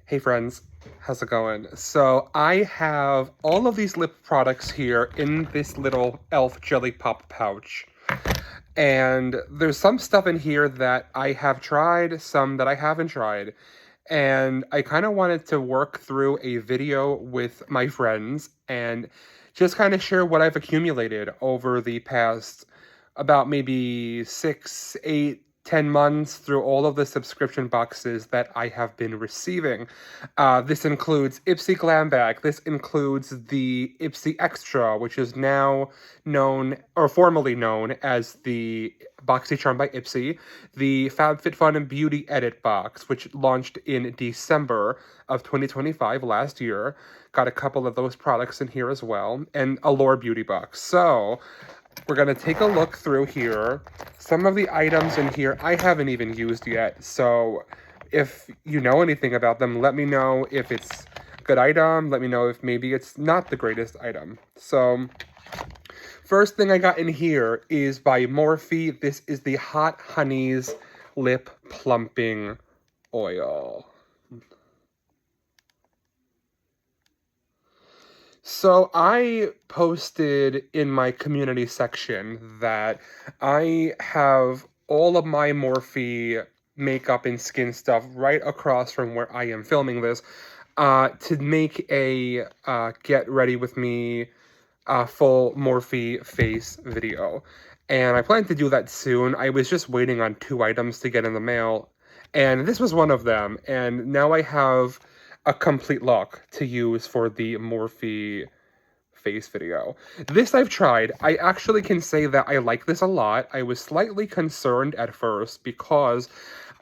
Hey friends, how's it going? So I have all of these lip products here in this little e.l.f. Jelly Pop pouch. And there's some stuff in here that I have tried, some that I haven't tried. And I kind of wanted to work through a video with my friends and just kind of share what I've accumulated over the past about maybe 6, 8, 10 months through all of the subscription boxes that I have been receiving. This includes Ipsy Glam Bag. This includes the Ipsy Extra, which is now known, or formerly known as the BoxyCharm by Ipsy, the FabFitFun and Beauty Edit box, which launched in December of 2025 last year. Got a couple of those products in here as well, and a Lore Beauty box. So we're going to take a look through here. Some of the items in here I haven't even used yet, so if you know anything about them, let me know if it's a good item. Let me know if maybe it's not the greatest item. So first thing I got in here is by Morphe. This is the Hot Honeys Lip Plumping Oil. So I posted in my community section that I have all of my Morphe makeup and skin stuff right across from where I am filming this to make a get ready with me full Morphe face video. And I plan to do that soon. I was just waiting on 2 items to get in the mail, and this was one of them. And now I have a complete look to use for the Morphe face video. This I've tried. I actually can say that I like this a lot. I was slightly concerned at first because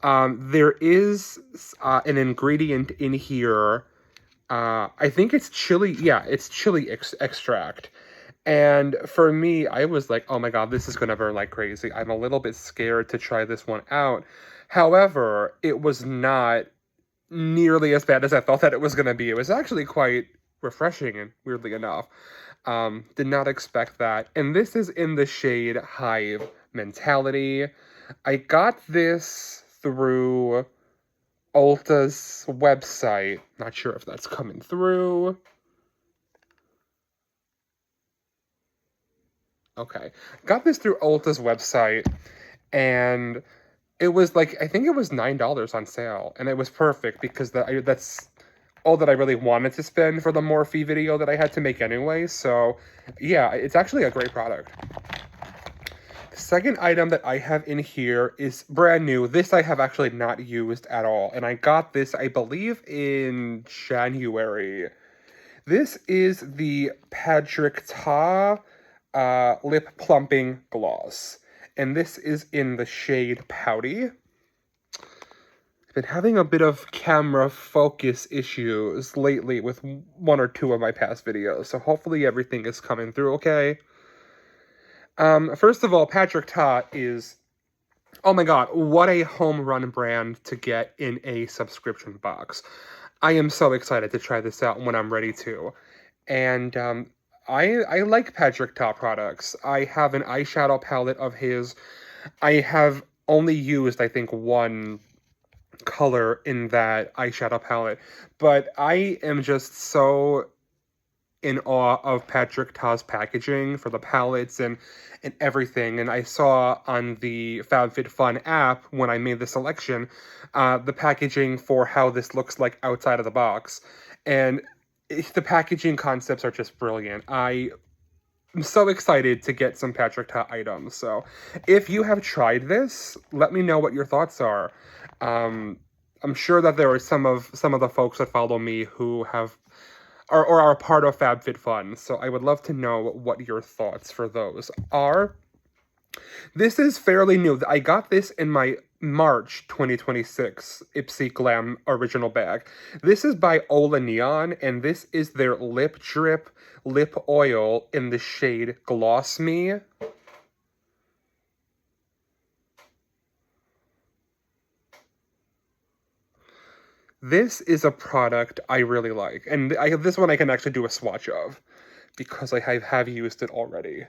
there is an ingredient in here. I think it's chili. Yeah, it's chili extract. And for me, I was like, oh my god, this is going to burn like crazy. I'm a little bit scared to try this one out. However, it was not nearly as bad as I thought that it was going to be. It was actually quite refreshing, and weirdly enough. Did not expect that. And this is in the shade Hive Mentality. I got this through Ulta's website. Not sure if that's coming through. Okay. Got this through Ulta's website, and it was like, I think it was $9 on sale, and it was perfect because that's all that I really wanted to spend for the Morphe video that I had to make anyway. So yeah, it's actually a great product. The second item that I have in here is brand new. This I have actually not used at all, and I got this, I believe, in January. This is the Patrick Ta Lip Plumping Gloss, and this is in the shade Pouty. I've been having a bit of camera focus issues lately with 1 or 2 of my past videos, so hopefully everything is coming through okay. First of all, Patrick Ta is, oh my god, what a home run brand to get in a subscription box. I am so excited to try this out when I'm ready to. And I like Patrick Ta products. I have an eyeshadow palette of his. I have only used, I think, 1 color in that eyeshadow palette, but I am just so in awe of Patrick Ta's packaging for the palettes and everything. And I saw on the FabFitFun app when I made the selection, the packaging for how this looks like outside of the box, and the packaging concepts are just brilliant. I'm so excited to get some Patrick Ta items. So if you have tried this, let me know what your thoughts are. I'm sure that there are some of the folks that follow me who have or are a part of FabFitFun, so I would love to know what your thoughts for those are. This is fairly new. I got this in my March 2026 Ipsy Glam original bag. This is by Ola Neon, and this is their Lip Drip Lip Oil in the shade Gloss Me. This is a product I really like, and this one I can actually do a swatch of because I have used it already.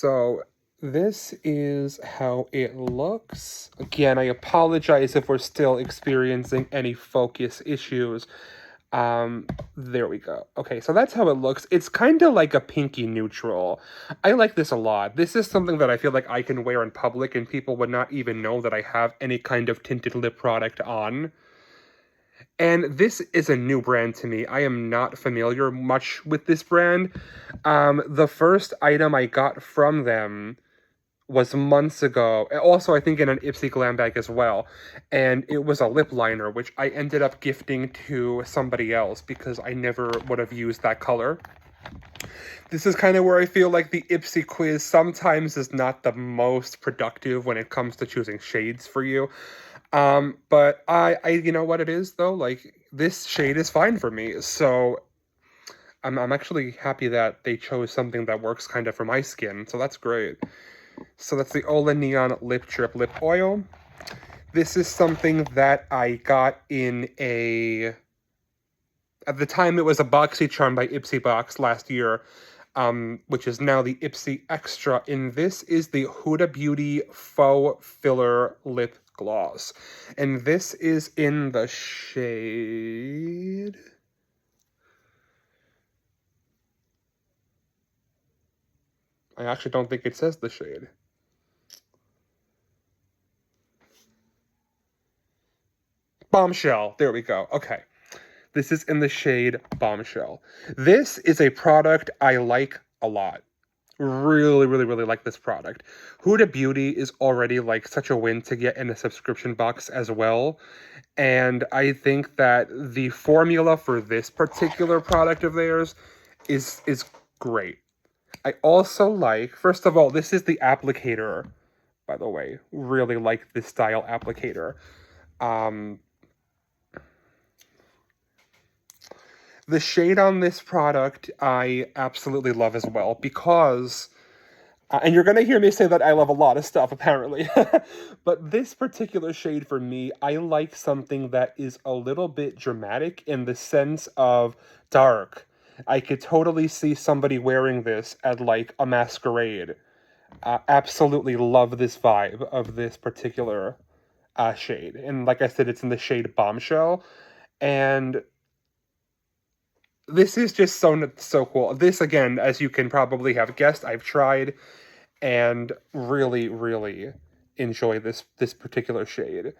So this is how it looks. Again, I apologize if we're still experiencing any focus issues. There we go. Okay, so that's how it looks. It's kind of like a pinky neutral. I like this a lot. This is something that I feel like I can wear in public and people would not even know that I have any kind of tinted lip product on. And this is a new brand to me. I am not familiar much with this brand. The first item I got from them was months ago. Also, I think in an Ipsy glam bag as well. And it was a lip liner, which I ended up gifting to somebody else because I never would have used that color. This is kind of where I feel like the Ipsy quiz sometimes is not the most productive when it comes to choosing shades for you. But I you know what it is though? Like, this shade is fine for me. So I'm actually happy that they chose something that works kind of for my skin. So that's great. So that's the Ola Neon Lip Trip Lip Oil. This is something that I got in a... At the time, it was a BoxyCharm by Ipsy Box last year, which is now the Ipsy Extra. And this is the Huda Beauty Faux Filler Lip Gloss. And this is in the shade... I actually don't think it says the shade. Bombshell. There we go. Okay. This is in the shade Bombshell. This is a product I like a lot. Really, really, really like this product. Huda Beauty is already like such a win to get in a subscription box as well. And I think that the formula for this particular product of theirs is great. I also like, first of all, this is the applicator, by the way. Really like this style applicator. The shade on this product I absolutely love as well because, and you're going to hear me say that I love a lot of stuff apparently, but this particular shade for me, I like something that is a little bit dramatic in the sense of dark. I could totally see somebody wearing this at like a masquerade. Absolutely love this vibe of this particular shade. And like I said, it's in the shade Bombshell. And this is just so cool. This, again, as you can probably have guessed, I've tried and really, really enjoy this particular shade.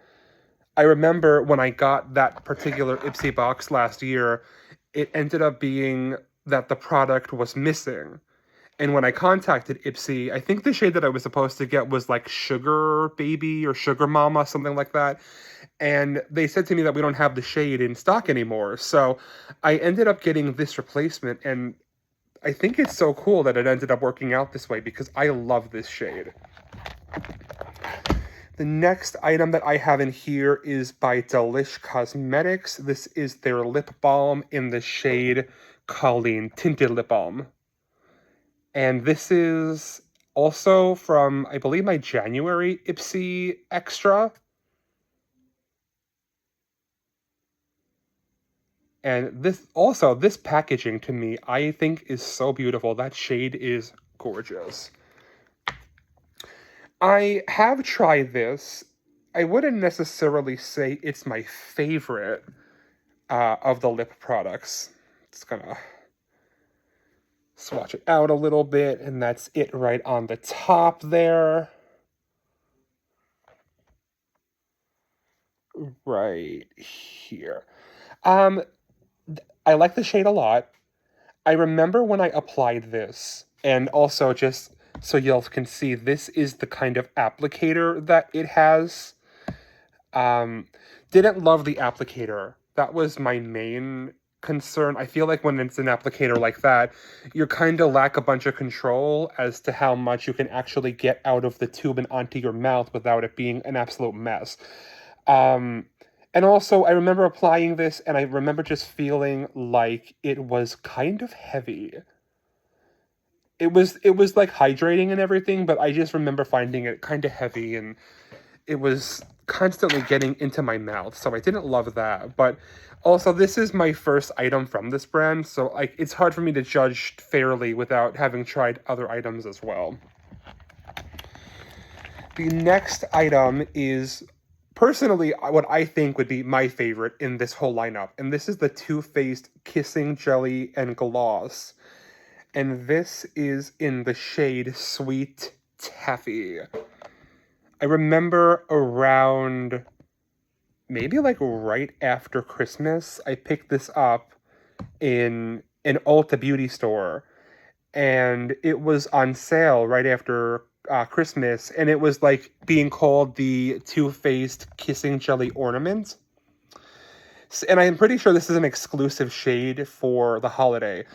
I remember when I got that particular Ipsy box last year, it ended up being that the product was missing. And when I contacted Ipsy, I think the shade that I was supposed to get was like Sugar Baby or Sugar Mama, something like that. And they said to me that we don't have the shade in stock anymore. So I ended up getting this replacement. And I think it's so cool that it ended up working out this way because I love this shade. The next item that I have in here is by Delish Cosmetics. This is their lip balm in the shade Colleen Tinted Lip Balm. And this is also from, I believe, my January Ipsy Extra. And this packaging to me, I think is so beautiful. That shade is gorgeous. I have tried this. I wouldn't necessarily say it's my favorite of the lip products. Just gonna swatch it out a little bit, and that's it right on the top there. Right here. I like the shade a lot. I remember when I applied this, and also just so y'all can see, this is the kind of applicator that it has. Didn't love the applicator. That was my main concern. I feel like when it's an applicator like that, you kind of lack a bunch of control as to how much you can actually get out of the tube and onto your mouth without it being an absolute mess. And also, I remember applying this, and I remember just feeling like it was kind of heavy. It was like hydrating and everything, but I just remember finding it kind of heavy, and it was constantly getting into my mouth, so I didn't love that. But also, this is my first item from this brand, so like it's hard for me to judge fairly without having tried other items as well. The next item is personally what I think would be my favorite in this whole lineup, and this is the Too Faced Kissing Jelly and Gloss. And this is in the shade Sweet Taffy. I remember around maybe like right after Christmas, I picked this up in an Ulta beauty store, and it was on sale right after Christmas, and it was like being called the Too Faced Kissing Jelly Ornament. And I'm pretty sure this is an exclusive shade for the holiday.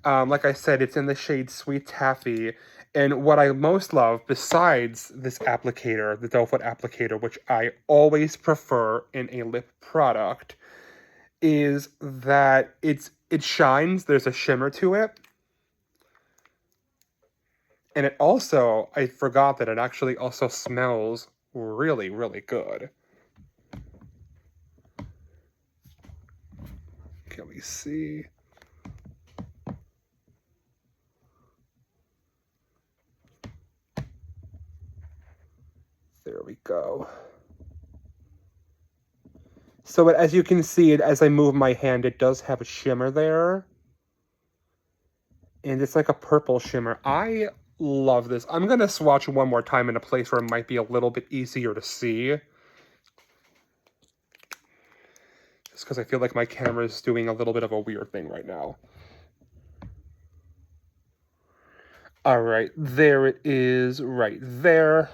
Like I said, it's in the shade Sweet Taffy. And what I most love, besides this applicator, the doe foot applicator, which I always prefer in a lip product, is that it shines. There's a shimmer to it. And it also, I forgot that it actually also smells really, really good. Can we see? There we go. So as you can see, as I move my hand, it does have a shimmer there. And it's like a purple shimmer. I love this. I'm going to swatch one more time in a place where it might be a little bit easier to see. Just because I feel like my camera is doing a little bit of a weird thing right now. All right, there it is right there.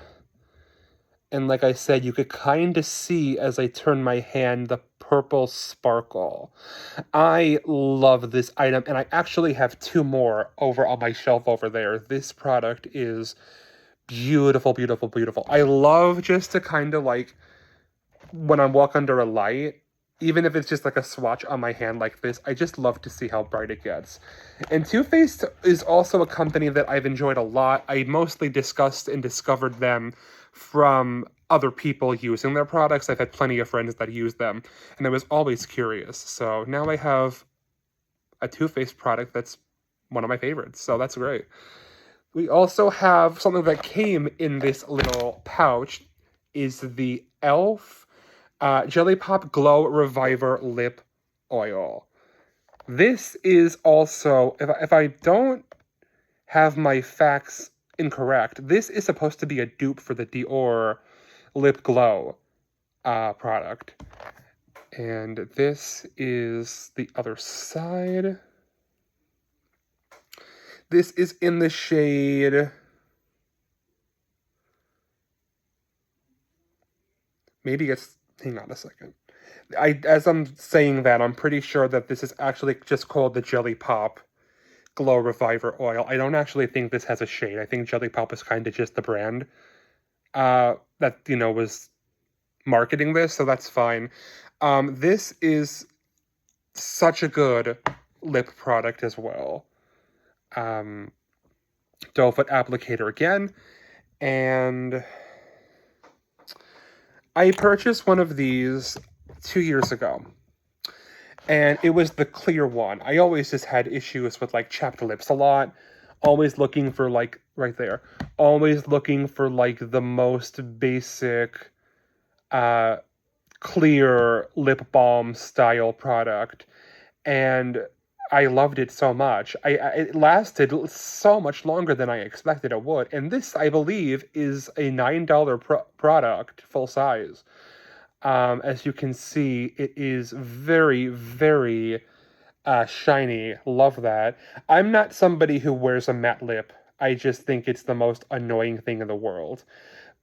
And like I said, you could kind of see as I turn my hand the purple sparkle. I love this item, and I actually have two more over on my shelf over there. This product is beautiful, beautiful, beautiful. I love just to kind of like, when I walk under a light, even if it's just like a swatch on my hand like this, I just love to see how bright it gets. And Too Faced is also a company that I've enjoyed a lot. I mostly discussed and discovered them from other people using their products. I've had plenty of friends that use them, and I was always curious. So now I have a Too Faced product that's one of my favorites, so that's great. We also have something that came in this little pouch, is the e.l.f. Jelly Pop Glow Reviver Lip Oil. This is also, if I don't have my facts incorrect, this is supposed to be a dupe for the Dior Lip Glow product. And this is the other side. This is in the shade... Maybe it's... Hang on a second. As I'm saying that, I'm pretty sure that this is actually just called the Jelly Pop Glow Reviver Oil. I don't actually think this has a shade. I think Jelly Pop is kind of just the brand that, you know, was marketing this, so that's fine. This is such a good lip product as well. Doe foot applicator again, and I purchased one of these 2 years ago, and it was the clear one. I always just had issues with like chapped lips a lot, always looking for like, right there, always looking for like the most basic clear lip balm style product, and I loved it so much. It lasted so much longer than I expected it would. And this, I believe, is a $9 product, full size. As you can see, it is very, very shiny. Love that. I'm not somebody who wears a matte lip. I just think it's the most annoying thing in the world.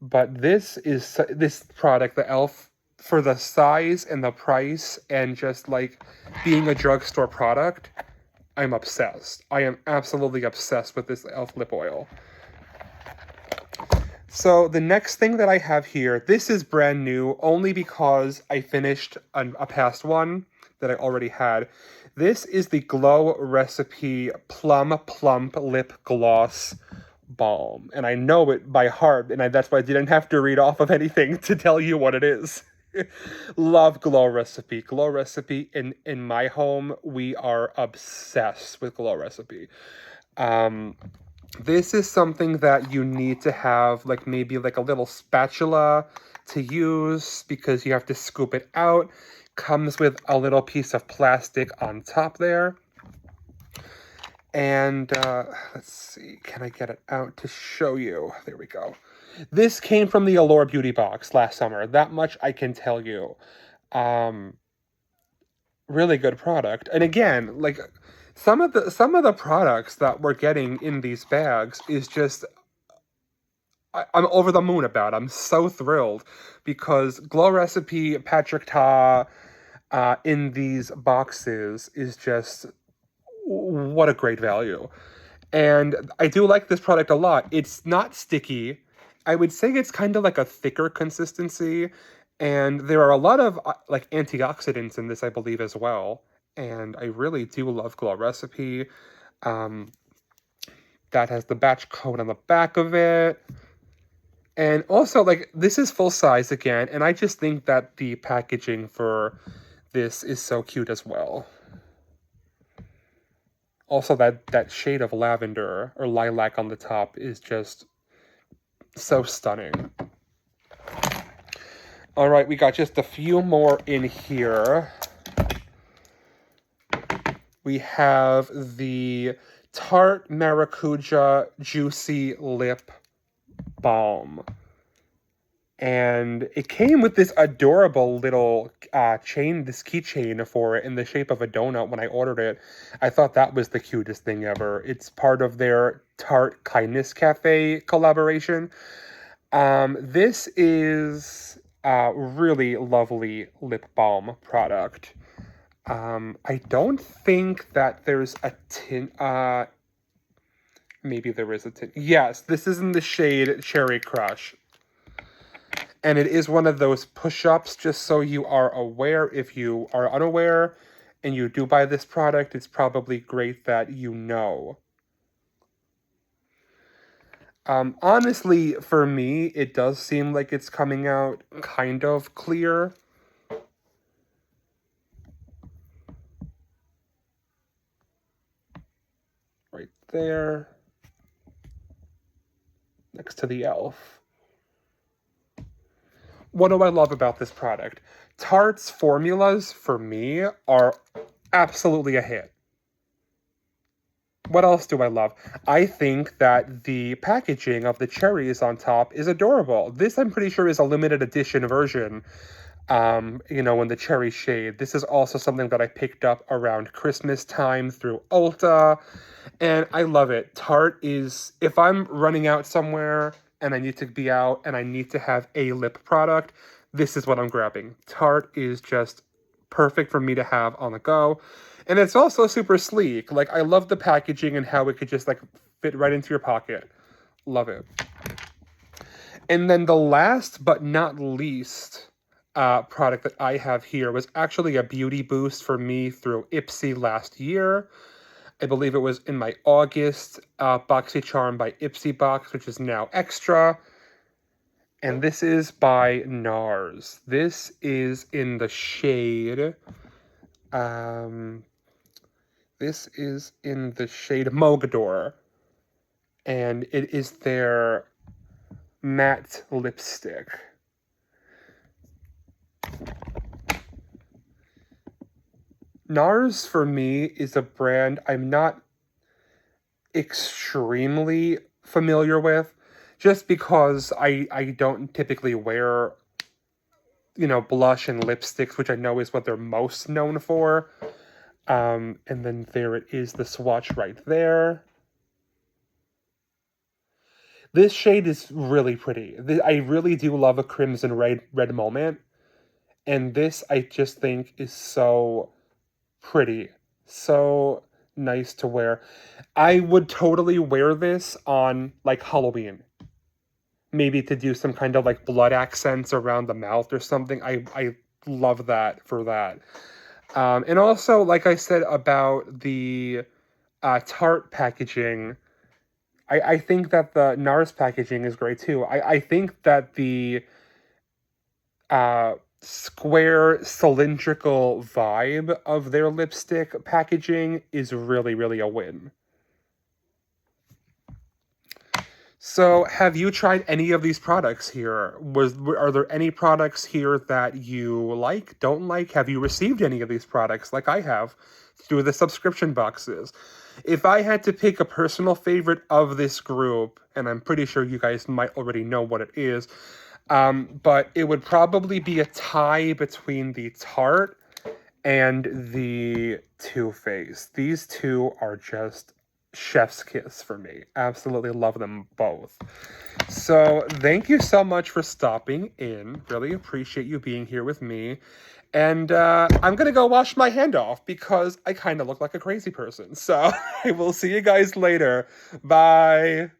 But this product, the e.l.f., for the size and the price and just like being a drugstore product, I'm obsessed. I am absolutely obsessed with this e.l.f. lip oil. So the next thing that I have here, this is brand new only because I finished a past one that I already had. This is the Glow Recipe Plum Plump Lip Gloss Balm. And I know it by heart, and that's why I didn't have to read off of anything to tell you what it is. Love Glow Recipe. Glow Recipe, in my home, we are obsessed with Glow Recipe. This is something that you need to have, like, maybe like a little spatula to use because you have to scoop it out. Comes with a little piece of plastic on top there. And let's see, can I get it out to show you? There we go. This came from the Allure Beauty box last summer. That much I can tell you. Really good product. And again, like some of the products that we're getting in these bags is just I'm over the moon about. I'm so thrilled because Glow Recipe Patrick Ta in these boxes is just what a great value. And I do like this product a lot. It's not sticky. I would say it's kind of like a thicker consistency. And there are a lot of like antioxidants in this, I believe, as well. And I really do love Glow Recipe. That has the batch code on the back of it. And also, like, this is full size again. And I just think that the packaging for this is so cute as well. Also, that shade of lavender or lilac on the top is just so stunning. All right, we got just a few more in here. We have the Tarte Maracuja Juicy Lip Balm. And it came with this adorable little chain, this keychain for it in the shape of a donut when I ordered it. I thought that was the cutest thing ever. It's part of their Tarte Kindness Cafe collaboration. This is a really lovely lip balm product. I don't think that there's a tint. Maybe there is a tint. Yes, this is in the shade Cherry Crush. And it is one of those push-ups, just so you are aware. If you are unaware and you do buy this product, it's probably great that you know. Honestly, for me, it does seem like it's coming out kind of clear. Right there. Next to the e.l.f. What do I love about this product? Tarte's formulas, for me, are absolutely a hit. What else do I love? I think that the packaging of the cherries on top is adorable. This, I'm pretty sure, is a limited edition version, in the cherry shade. This is also something that I picked up around Christmas time through Ulta, and I love it. Tarte is, if I'm running out somewhere and I need to be out and I need to have a lip product, this is what I'm grabbing. Tarte is just perfect for me to have on the go. And it's also super sleek. Like, I love the packaging and how it could just, like, fit right into your pocket. Love it. And then the last but not least product that I have here was actually a beauty boost for me through Ipsy last year. I believe it was in my August BoxyCharm by Ipsy box, which is now extra. And this is by NARS. This is in the shade... this is in the shade Mogador. And it is their matte lipstick. NARS, for me, is a brand I'm not extremely familiar with, just because I don't typically wear, blush and lipsticks, which I know is what they're most known for. And then there it is, the swatch right there. This shade is really pretty. I really do love a crimson red moment. And this, I just think, is so pretty. So nice to wear. I would totally wear this on, like, Halloween. Maybe to do some kind of, like, blood accents around the mouth or something. I love that for that. And also, like I said about the Tarte packaging, I think that the NARS packaging is great too. I think that the square cylindrical vibe of their lipstick packaging is really, really a win. So, have you tried any of these products here? Are there any products here that you like, don't like? Have you received any of these products like I have through the subscription boxes? If I had to pick a personal favorite of this group, and I'm pretty sure you guys might already know what it is, but it would probably be a tie between the Tarte and the Too Faced. These two are just chef's kiss for me. Absolutely love them both. So thank you so much for stopping in. Really appreciate you being here with me. And I'm going to go wash my hand off because I kind of look like a crazy person. So I will see you guys later. Bye.